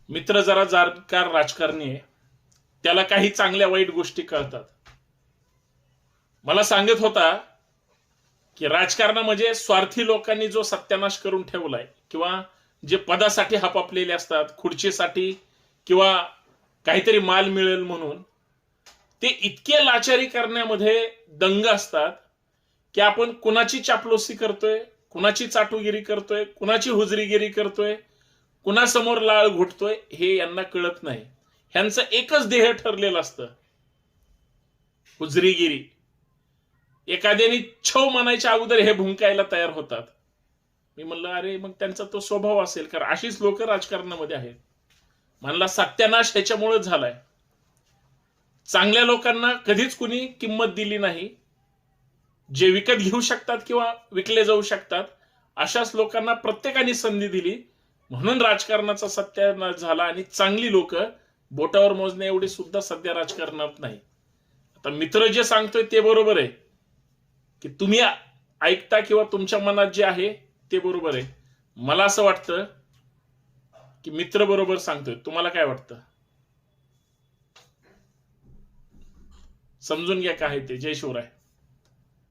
मित्र जरा जाणकार राजकारणी आहे, त्याला काही चांगल्या वाईट गोष्टी कळतात. मला सांगत होता की राजकारणामध्ये स्वार्थी लोकांनी जो सत्यानाश करून ठेवलाय, किंवा जे पदासाठी हापापलेले असतात, खुर्चीसाठी किंवा काहीतरी माल मिळेल म्हणून, ते इतके लाचारी करण्यामध्ये दंग असतात की आपण कुणाची चापलूसी करतोय, कुणाची चाटुगिरी करतोय, कुणाची हुजरीगिरी करतोय, कुणासमोर लाळ घुटतोय हे यांना कळत नाही. ह्यांचं एकच ध्येय ठरलेलं असतं, हुजरीगिरी. एखाद्याने छव म्हणायच्या अगोदर हे भुंकायला तयार होतात. मी म्हणलं अरे मग त्यांचा तो स्वभाव असेल, कारण अशीच लोक राजकारणामध्ये आहेत. म्हणला सत्यानाश ह्याच्यामुळे झालाय. चांगल्या लोकांना कधीच कुणी किंमत दिली नाही. जे विकत घेऊ शकतात किंवा विकले जाऊ शकतात अशाच लोकांना प्रत्येकाने संधी दिली, म्हणून राजकारणाचा सत्यानाश झाला. आणि चांगली लोक बोटावर मोजणे एवढी सुद्धा सध्या राजकारणात नाही. आता मित्र जे सांगतोय ते बरोबर आहे की तुम्ही ऐकता किंवा तुमच्या मनात जे आहे ते बरोबर आहे. मला असं वाटतं की मित्र बरोबर सांगतोय. तुम्हाला काय वाटतं? समजून घ्या काय ते. जय शिवराय.